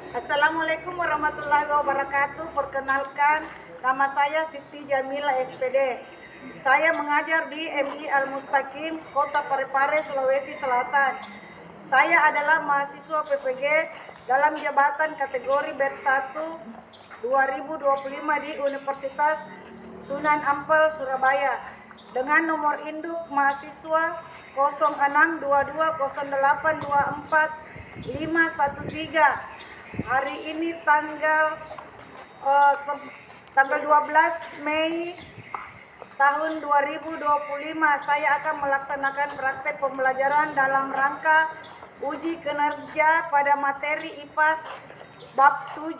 Assalamualaikum warahmatullahi wabarakatuh. Perkenalkan, nama saya Siti Jamila SPD. Saya mengajar di MI Al-Mustaqim, Kota Parepare, Sulawesi Selatan. Saya adalah mahasiswa PPG dalam jabatan kategori batch 1 2025 di Universitas Sunan Ampel, Surabaya, dengan nomor induk mahasiswa 06220824 Hari ini tanggal 12 Mei tahun 2025 saya akan melaksanakan praktek pembelajaran dalam rangka uji kinerja pada materi IPAS bab 7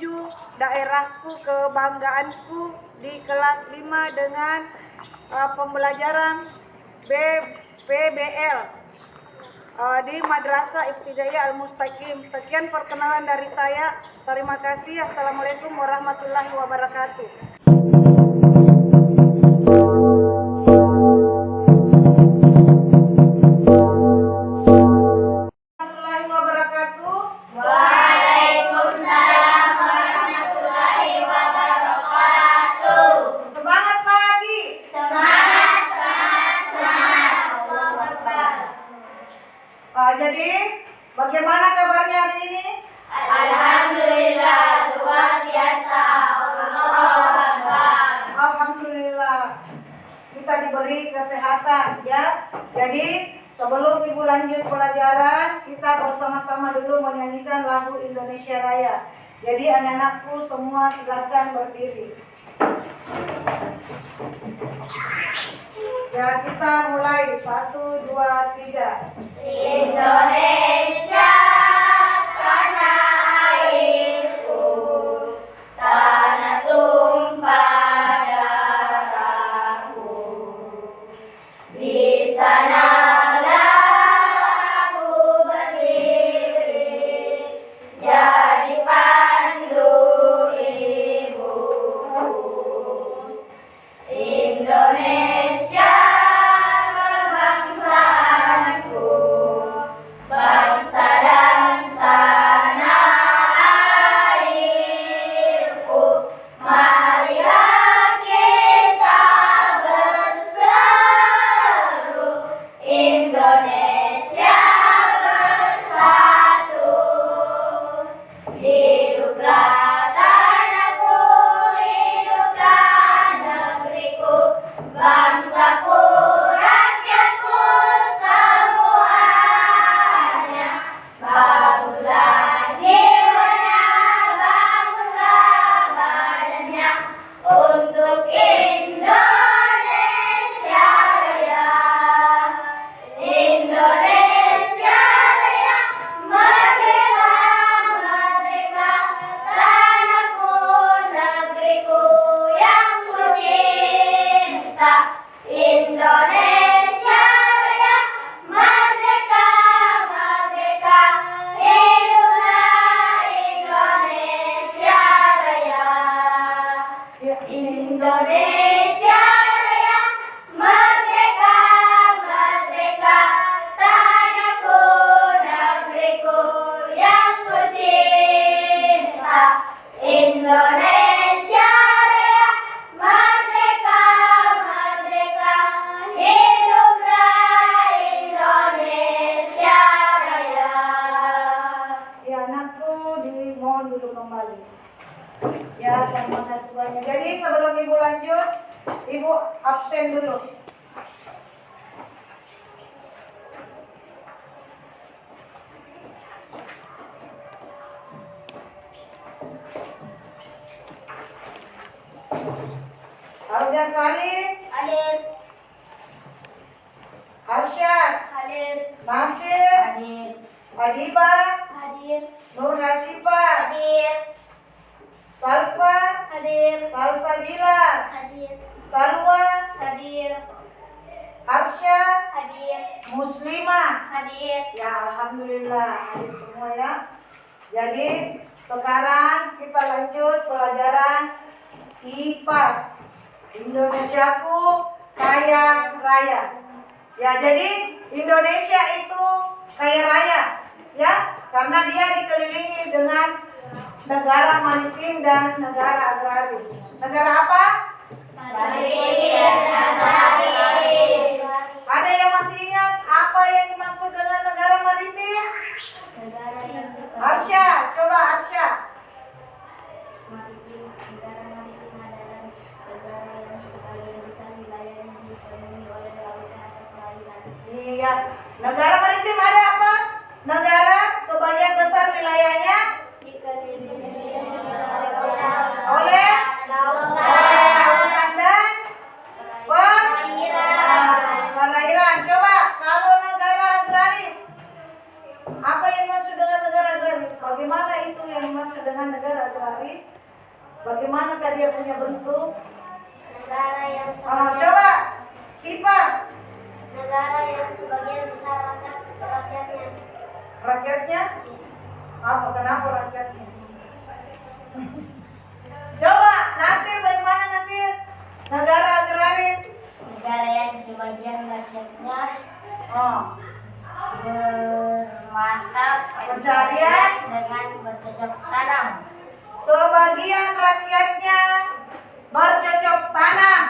daerahku kebanggaanku di kelas 5 dengan pembelajaran PBL di Madrasah Ibtidaiyah Al-Mustaqim. Sekian perkenalan dari saya. Terima kasih. Assalamualaikum warahmatullahi wabarakatuh. Jadi, bagaimana kabarnya hari ini? Alhamdulillah, luar biasa. Alhamdulillah, kita diberi kesehatan ya. Jadi, sebelum ibu lanjut pelajaran, kita bersama-sama dulu menyanyikan lagu Indonesia Raya. Jadi, anak-anakku semua silakan berdiri. Ya, kita mulai 1, 2, 3. Indonesia, tanah airku, tanah tumpah darahku. Di sanalah aku berdiri, jadi pandu ibuku. Indonesia, bangsa dan tanah airku, marilah kita berseru, Indonesia bersatu. Hiduplah tanahku, hiduplah negeriku, bangsaku, rakyatku semuanya. Bangunlah jiwanya, bangunlah badannya, untuk Indonesia Raya. Indonesia Raya, merdeka, merdeka, tanahku, negeriku yang ku cinta. Indonesia Raya, merdeka, merdeka, hiduplah Indonesia Raya. Indonesia Raya, merdeka, merdeka, tanahku, negeriku yang ku cinta. Indonesia Raya, merdeka, merdeka, hiduplah Indonesia Raya. Ya, anakku dimohon dulu kembali. Ya, terima kasih banyak. Jadi sebelum ibu lanjut, ibu absen dulu. Arja Salim, Hadir. Arsyad, Hadir. Nasir, Hadir. Adiba, Hadir. Nur Hasipa, Hadir. Salfa, Hadir. Salsabila, Hadir. Salwa, Hadir. Arsya, Hadir. Muslimah. Hadir. Ya, alhamdulillah hadir semua ya. Jadi sekarang kita lanjut pelajaran IPAS, Indonesiaku Kaya Raya. Ya, jadi Indonesia itu kaya raya ya, karena dia dikelilingi dengan negara maritim dan negara agraris. Negara apa? Ada yang masih ingat apa yang dimaksud dengan negara maritim? Arsya, coba Arsya. Negara maritim adalah negara yang sebagian besar wilayahnya dipenuhi oleh lautan atau perairan. Iya, negara maritim ada apa? Negara sebagian besar wilayahnya oleh lautan dan perairan. Coba kalau negara agraris, apa yang dimaksud dengan negara agraris? Bagaimana itu yang dimaksud dengan negara agraris? Bagaimanakah dia punya bentuk? Negara yang Coba Sipa. negara yang sebagian besar rakyatnya. Rakyatnya? Apa? Kenapa rakyatnya? Coba Nasir, bagaimana Nasir? Negara agraris. Negara yang sebagian rakyatnya bermata Pencarian dengan bercocok tanam. Sebagian rakyatnya bercocok tanam.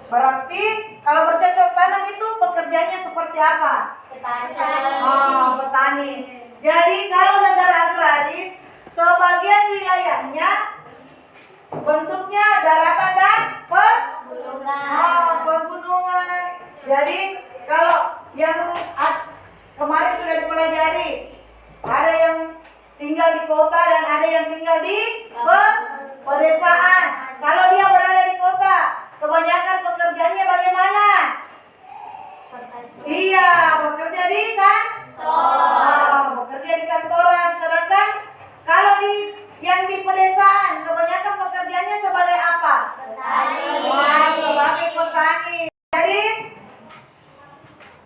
Berarti kalau bercocok tanam itu pekerjaannya seperti apa? Petani. Jadi kalau negara agraris, sebagian wilayahnya bentuknya daratan dan pegunungan. Jadi kalau yang kemarin sudah dipelajari, ada yang tinggal di kota dan ada yang tinggal di pedesaan. Kalau dia berada di kota, kebanyakan pekerjaannya bagaimana? Iya, bekerja di bekerja di kantoran. Sedangkan kalau yang di pedesaan, kebanyakan pekerjaannya sebagai apa? Sebagai petani. Jadi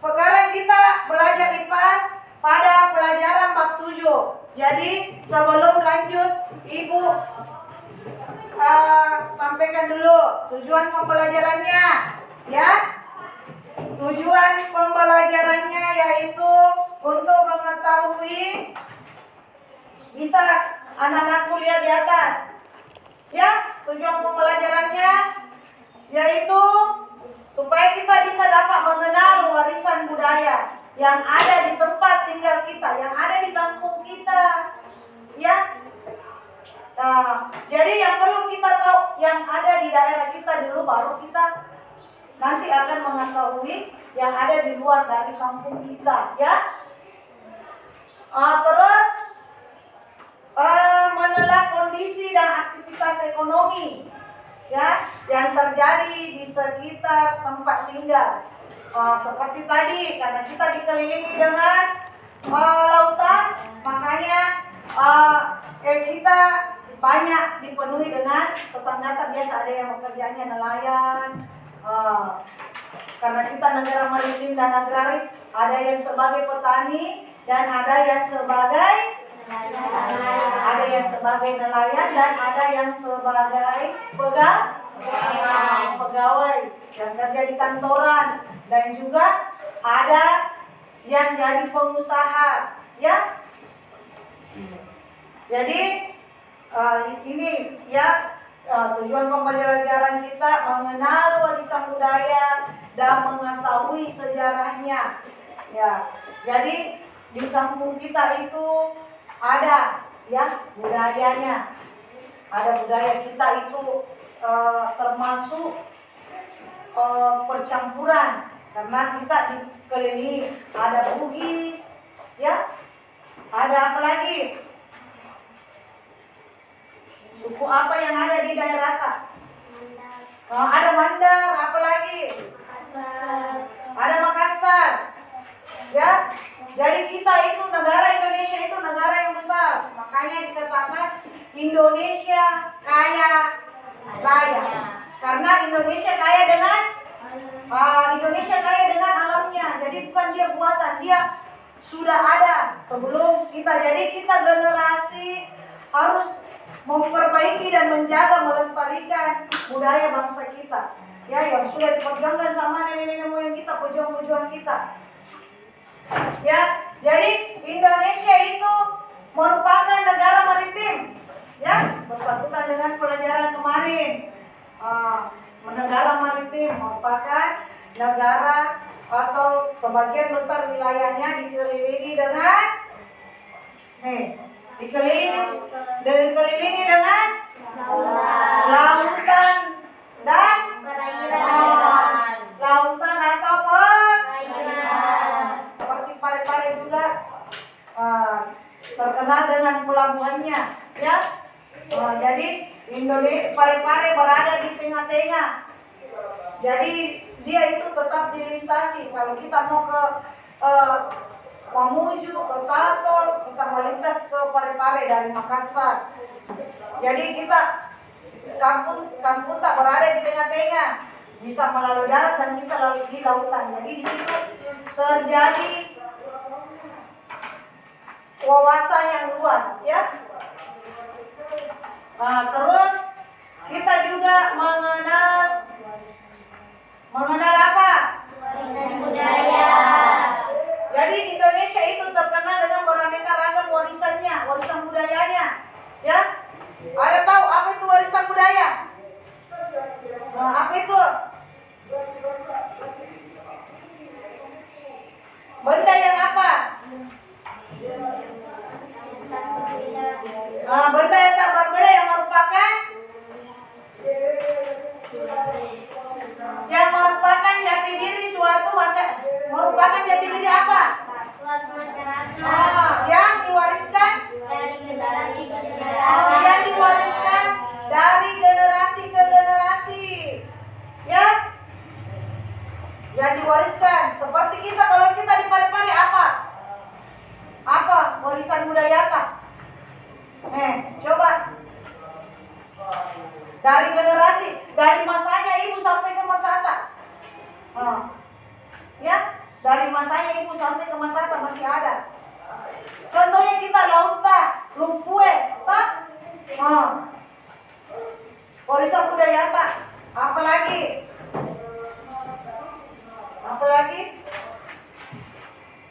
sekarang kita belajar IPAS pada pelajaran bab 7. Jadi sebelum lanjut, Ibu sampaikan dulu tujuan pembelajarannya, ya. Tujuan pembelajarannya yaitu untuk mengetahui, bisa anak-anakku lihat di atas, ya. Tujuan pembelajarannya yaitu supaya kita bisa dapat mengenal warisan budaya yang ada di tempat tinggal kita, yang ada di kampung kita, ya. Jadi yang perlu kita tahu yang ada di daerah kita dulu, baru kita nanti akan mengetahui yang ada di luar dari kampung kita, ya. Terus menelaah kondisi dan aktivitas ekonomi, ya, yang terjadi di sekitar tempat tinggal. Seperti tadi, karena kita dikelilingi dengan lautan, makanya kita banyak dipenuhi dengan tetangga. Biasa ada yang pekerjaannya nelayan. Karena kita negara maritim dan agraris, ada yang sebagai petani dan ada yang sebagai nelayan dan ada yang sebagai pegawai yang kerja di kantoran, dan juga ada yang jadi pengusaha, ya. Jadi ini, ya, tujuan pembelajaran kita mengenal warisan budaya dan mengetahui sejarahnya, ya. Jadi di kampung kita itu ada, ya, budayanya. Ada budaya kita itu termasuk percampuran, karena kita dikelilingi ada Bugis, ya. Ada apa lagi? Suku apa yang ada di daerah Kak? Ada Mandar, apa lagi? Ada Makassar, ya. Jadi kita itu, negara Indonesia itu negara yang besar, makanya dikatakan Indonesia kaya raya, karena Indonesia kaya dengan alamnya. Jadi bukan dia buatan, dia sudah ada sebelum kita. Jadi kita generasi harus memperbaiki dan menjaga, melestarikan budaya bangsa kita, ya, yang sudah diperjuangkan sama nenek-nenek moyang kita, pejuang-pejuang kita, ya. Jadi Indonesia itu merupakan negara maritim, ya. marin. Negara maritim merupakan negara atau sebagian besar wilayahnya dikelilingi dengan dikelilingi dengan lautan dan lautan atau perairan. Seperti Parepare juga terkenal dengan pelabuhannya, ya. Jadi Indonesia Parepare berada di tengah-tengah. Jadi dia itu tetap dilintasi. Kalau kita mau ke Mamuju, ke Tatol, kita melintas ke Parepare dari Makassar. Jadi kita kampung tak berada di tengah-tengah, bisa melalui darat dan bisa melalui di lautan. Jadi di situ terjadi wawasan yang luas, ya. Terus kita juga mengenal apa? Warisan budaya. Jadi Indonesia itu terkenal dengan beraneka ragam warisan budayanya, ya. Ada tahu apa itu warisan budaya? Apa itu? Benda yang apa? Benda yang tak berbeda yang merupakan jati diri suatu merupakan jati diri apa? Suatu masyarakat. Yang diwariskan Dari generasi ke generasi. yang diwariskan dari generasi ke generasi, ya. Yang diwariskan seperti kita, kalau kita di Parepare apa warisan budaya tak? Coba dari generasi, dari masanya ibu sampai ke masa Ata. Ya, dari masanya ibu sampai ke masa Ata masih ada. Contohnya kita lauta, lumpue, tak? Warisan budaya tak? Apalagi?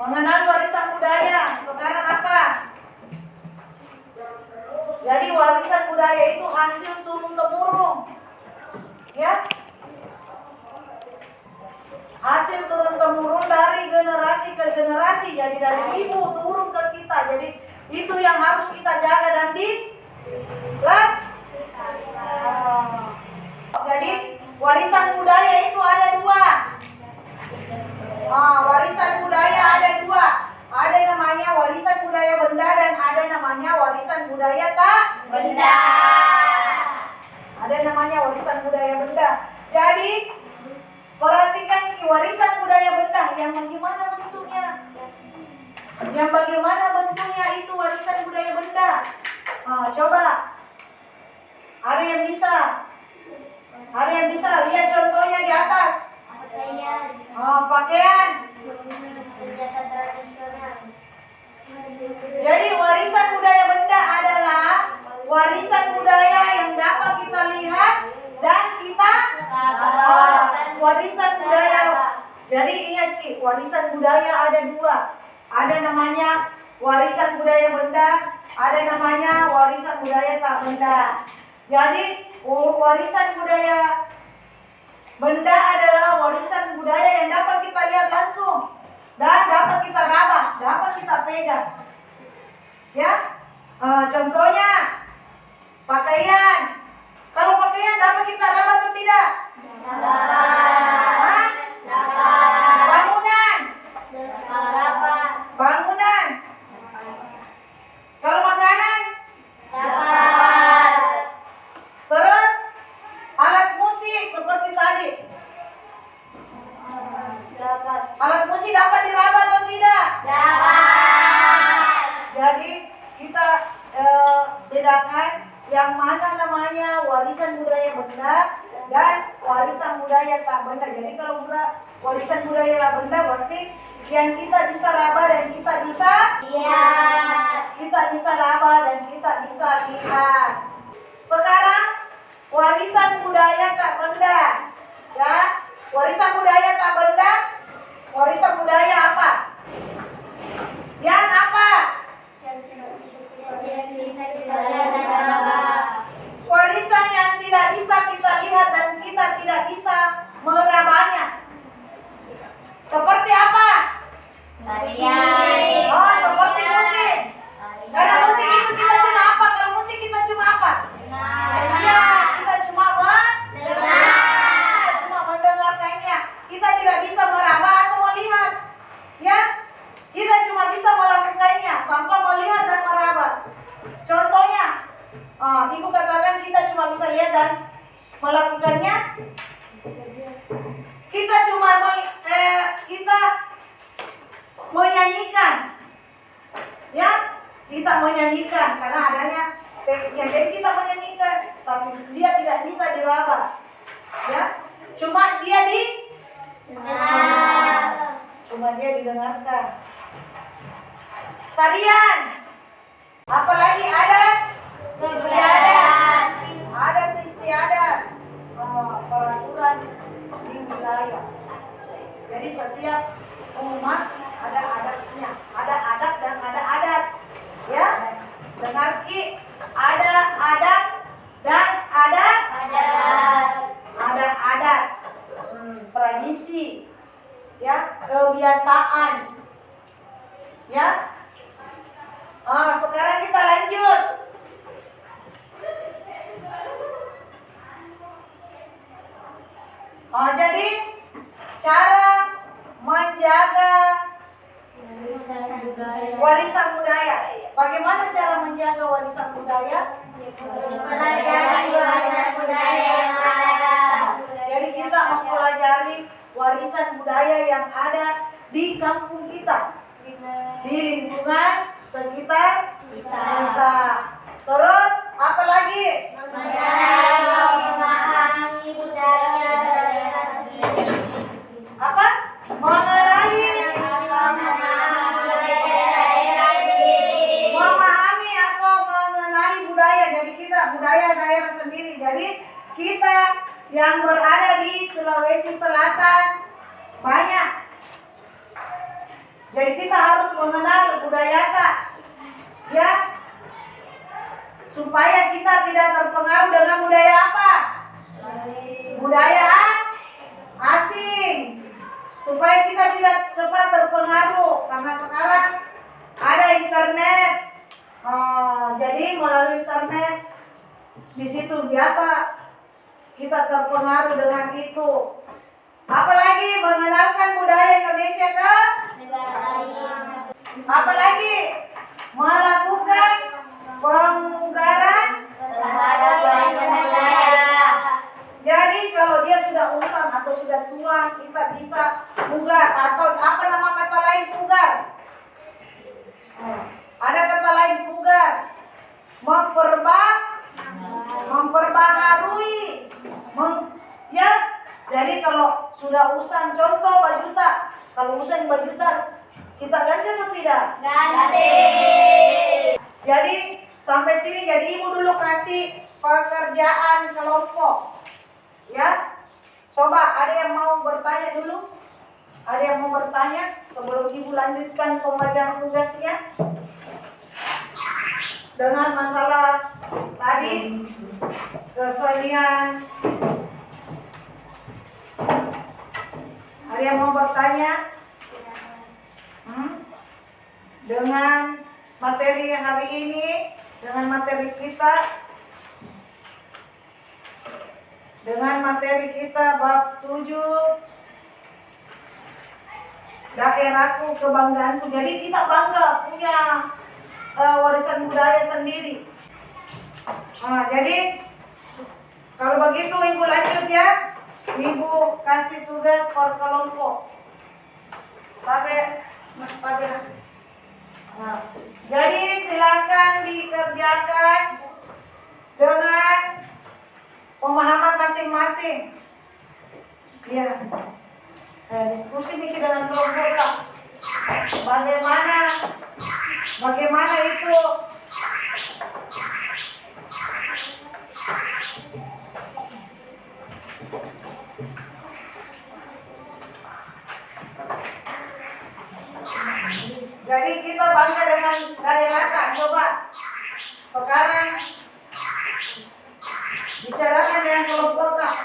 Mengenal warisan budaya. Sekarang apa? Jadi warisan budaya itu hasil turun-temurun, ya. Hasil turun-temurun dari generasi ke generasi. Jadi dari ibu turun ke kita. Jadi itu yang harus kita jaga dan jadi warisan budaya itu ada dua. Warisan budaya ada dua. Ada namanya warisan budaya benda dan ada namanya warisan budaya tak Benda. Ada namanya warisan budaya benda. Jadi perhatikan warisan budaya benda yang bagaimana bentuknya. Yang bagaimana bentuknya itu warisan budaya benda. Coba. Ada yang bisa lihat contohnya di atas. Pakaian. Senjata tradisional. Jadi warisan budaya benda adalah warisan budaya yang dapat kita lihat dan kita warisan budaya. Jadi ingat, warisan budaya ada dua. Ada namanya warisan budaya benda, ada namanya warisan budaya tak benda. Jadi warisan budaya benda adalah warisan budaya yang dapat kita lihat langsung dan dapat kita raba, dapat kita pegang. Ya, contohnya pakaian. Kalau pakaian dapat kita raba atau tidak? Bangunan. Kalau makanan? Terus alat musik seperti tadi. Alat musik dapat diraba atau tidak? Jadi kita bedakan yang mana namanya warisan budaya benda dan warisan budaya tak benda. Jadi kalau warisan budaya benda berarti yang kita bisa raba dan kita bisa lihat. Kita bisa raba dan kita bisa lihat. Sekarang warisan budaya tak benda. Ya, warisan budaya tak benda. Warisan budaya apa? Yang apa? Warisan yang tidak bisa Ya, kita cuma mendengarkannya. Kita tidak bisa meraba atau melihat. Ya, kita cuma bisa melakukannya tanpa melihat dan meraba. Contohnya, ibu katakan kita cuma bisa lihat dan melakukannya. Kita cuma kita menyanyikan, ya, kita menyanyikan karena adanya teksnya. Jadi kita menyanyikan, tapi dia tidak bisa diraba, ya. Cuma dia didengarkan. Tarian, apalagi adat istiadat, peraturan di wilayah. Jadi setiap umat ada adatnya, ada adat dan ada adat, ya. Dengar Ki, ada adat dan ada adat, tradisi, ya, kebiasaan, ya. Sekarang kita lanjut. Jadi cara menjaga warisan budaya. Bagaimana cara menjaga warisan budaya? Mempelajari warisan budaya yang ada. Jadi kita mempelajari warisan budaya yang ada di kampung kita, di lingkungan sekitar kita. Terus apa lagi? Memahami budaya daerah sendiri. Apa? Mengenali, memahami atau mengenali budaya. Jadi kita budaya daerah sendiri. Jadi kita yang berada di Sulawesi Selatan banyak. Jadi kita harus mengenal budaya tak, ya, supaya kita tidak terpengaruh dengan budaya apa? Budaya asing. Supaya kita tidak cepat terpengaruh karena sekarang ada internet. Jadi melalui internet di situ biasa kita terpengaruh dengan itu. Apalagi mengenalkan budaya Indonesia ke Negara lain. apalagi melakukan pemugaran Terhadap warisan budaya. Jadi kalau dia sudah usang atau sudah tua, kita bisa pugar atau apa nama kata lain pugar? Ada kata lain pugar, memperbaharui, ya. Jadi kalau sudah usang, contoh bajuta, kalau usang bajuta, kita ganti atau tidak? Ganti. Jadi sampai sini, jadi ibu dulu kasih pekerjaan kelompok. Ya, coba ada yang mau bertanya dulu? Ada yang mau bertanya sebelum ibu lanjutkan pembagian tugasnya? Dengan masalah tadi kesenian. Ada yang mau bertanya? Dengan materi hari ini, dengan materi kita, bab 7 daerahku kebanggaanku. Jadi kita bangga punya warisan budaya sendiri. Jadi kalau begitu ibu lanjut ya. Ibu kasih tugas per kelompok. Jadi silakan dikerjakan dengan pemahaman masing-masing. Ya. Diskusi bikin dengan kelompok. Bagaimana itu? Jadi kita bangga dengan daerah kan? Coba sekarang bicarakan dengan kelompok kan?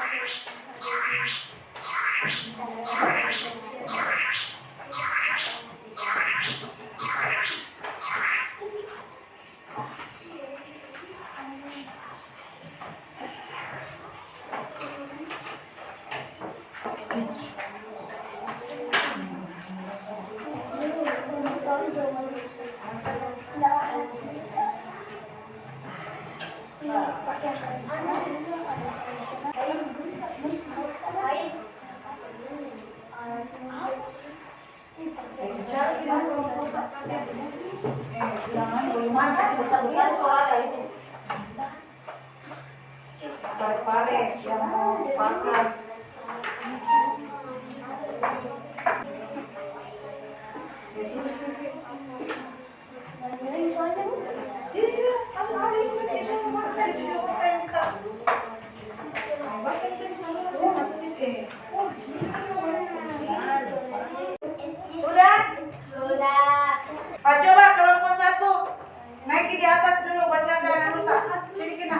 Bilangan masih besar-besar soalnya itu. Pare-pare yang mau pakai. Sudah? Sudah. Coba kelompok 1 naik di atas dulu, bacakan Anuta. Sini kena.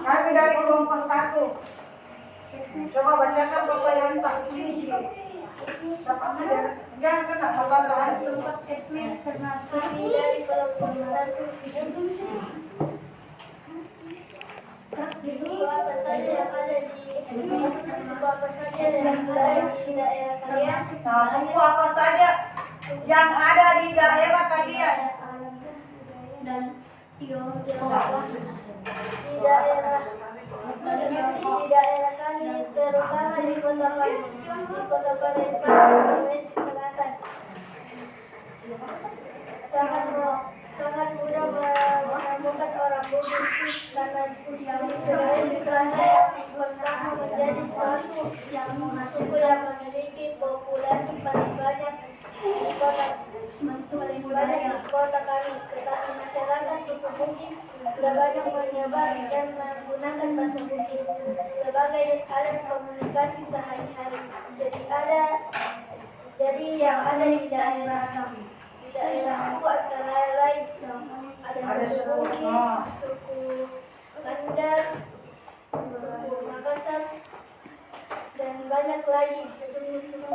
Kami dari kelompok 1. Coba bacakan Bapak Anuta. Sini. Jangan kena perkataan. Kami dari kelompok 1 suku apa saja yang ada di daerah kalian. Nah, suku apa saja yang ada di daerah kalian? Dan di daerah kami, terutama di kota Parepare, Sulawesi Selatan, sangat mudah menemukan orang Bugis karena di Sulawesi Selatan yang pertama menjadi suatu suku yang memiliki populasi paling banyak di kota kami. Tetapi masyarakat suku Bugis sudah banyak menyebar dan menggunakan bahasa Bugis sebagai alat komunikasi sehari-hari. Jadi yang ada di daerah kami, di daerah aku antara lain ada suku Bugis, suku Mandar, suku Makassar, dan banyak lagi suku-suku.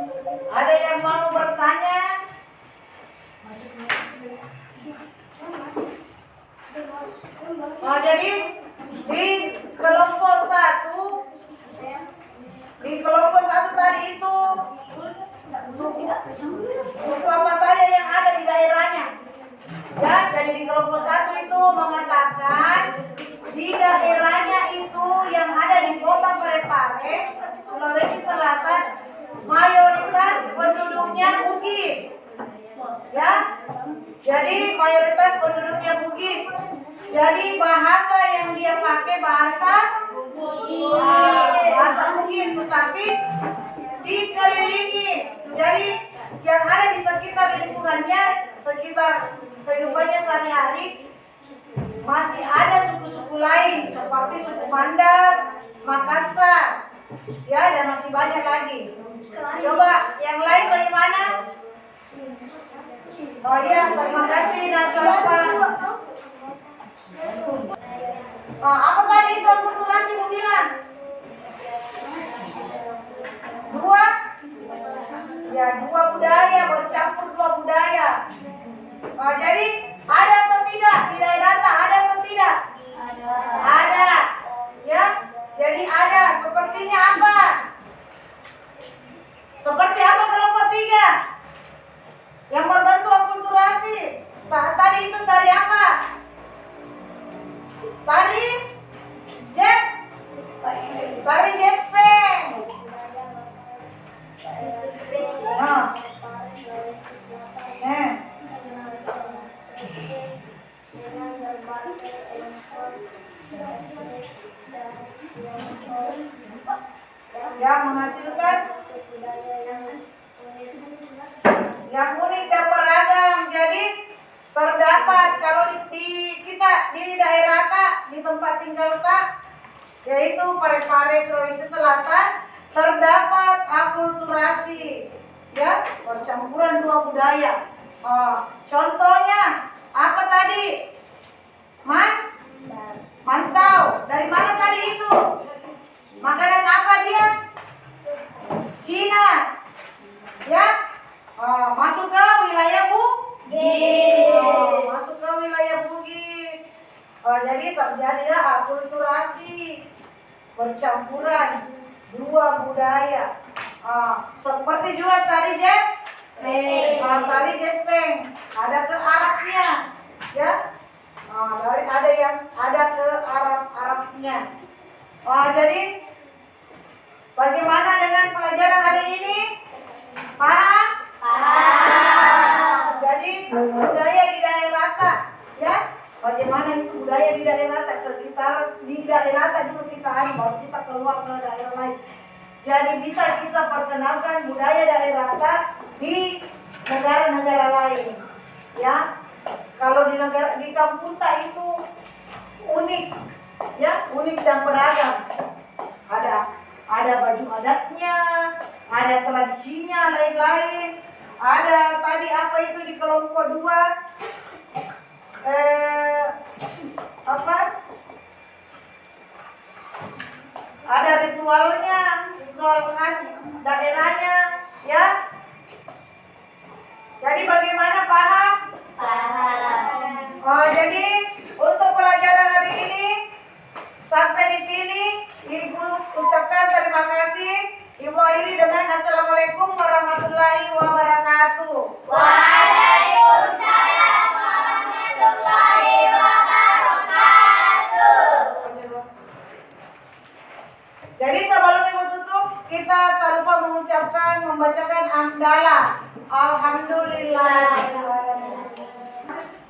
Ada yang mau bertanya? Jadi di kelompok 1 tadi itu suku apa saja yang ada di daerahnya? Ya, jadi di kelompok 1 itu mengatakan di daerahnya itu yang ada di kota Parepare, Sulawesi Selatan, mayoritas penduduknya Bugis. Ya, jadi mayoritas penduduknya Bugis. Jadi bahasa yang dia pakai bahasa Bugis, tetapi dikelilingi. Jadi yang ada di sekitar lingkungannya, sekitar kehidupannya sehari-hari, masih ada suku-suku lain seperti suku Mandar, Makassar, ya, dan masih banyak lagi. Coba yang lain bagaimana? Oh iya, terima kasih Nasarpa. Apa tadi itu akulturasi mau bilang? 2? Ya, 2 budaya, bercampur 2 budaya. Jadi ada atau tidak di daerah ada atau tidak? Ada. Ya, jadi ada. Sepertinya apa? Seperti apa kelompok 3? Yang membantu akulturasi. Tadi itu tari apa? Tari Jepang. Yang menghasilkan yang unik dan beragam. Jadi terdapat kalau di kita di daerah di tempat tinggal yaitu Parepare Sulawesi Selatan, terdapat akulturasi, ya, percampuran 2 budaya. Contohnya apa tadi? Mantau. Dari mana tadi itu? Makanan apa dia? Cina. Ya. Masuk ke wilayah Bugis. Masuk ke wilayah Bugis. Jadi terjadilah akulturasi, percampuran dua budaya. Seperti juga tari tari Jepang, ada ke Arabnya, ya. Ada yang ada ke Arabnya. Jadi bagaimana dengan pelajaran hari ini? Paham? Jadi budaya di daerah Rata, ya. Bagaimana itu budaya di daerah Rata? Sekitar di daerah Rata dulu kita baru kita keluar ke daerah lain. Jadi bisa kita perkenalkan budaya daerah Rata di negara-negara lain, ya. Kalau di Kamputa itu unik, ya, unik dan beragam. Ada baju adatnya, ada tradisinya lain-lain. Ada tadi apa itu di kelompok 2? Ada ritualnya, ritual khas daerahnya, ya. Jadi bagaimana, paham? Jadi untuk pelajaran hari ini sampai di sini Ibu ucapkan terima kasih. Ibu akhiri dengan Assalamualaikum warahmatullahi wabarakatuh. Waalaikumsalam warahmatullahi wabarakatuh. Jadi sebelum Ibu tutup, kita tak lupa membacakan hamdalah. Alhamdulillah.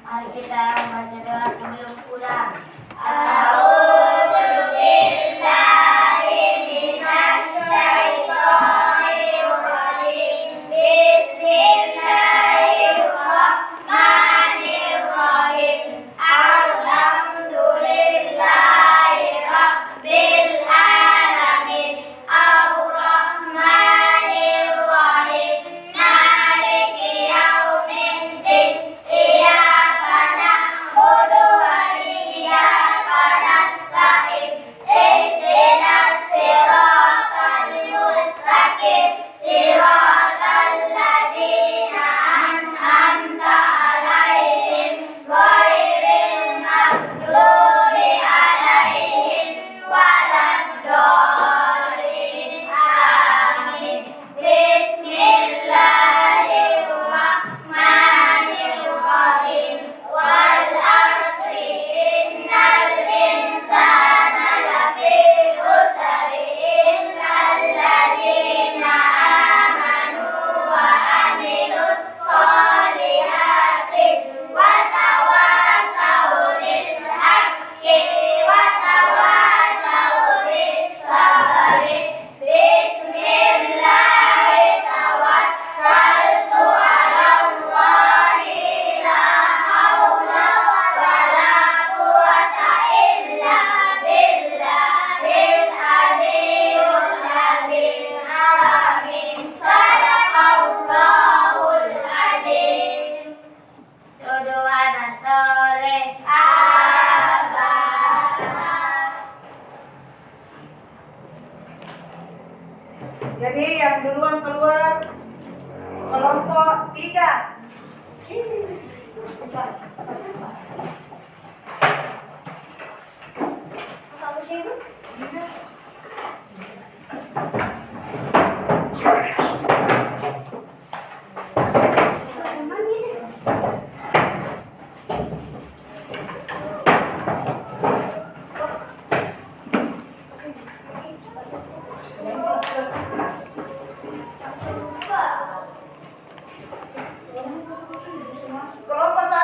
Mari kita membaca doa sebelum pulang. Jadi yang duluan keluar kelompok 3. Kelompok 1.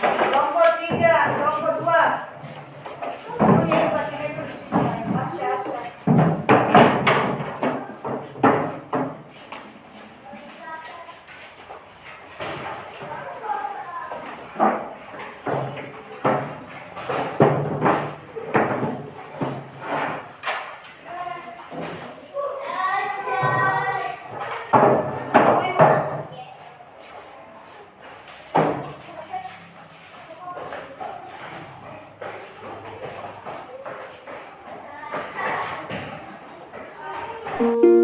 Kelompok 3, kelompok 2. Ini masih itu di sini. Masya Allah. Terima kasih.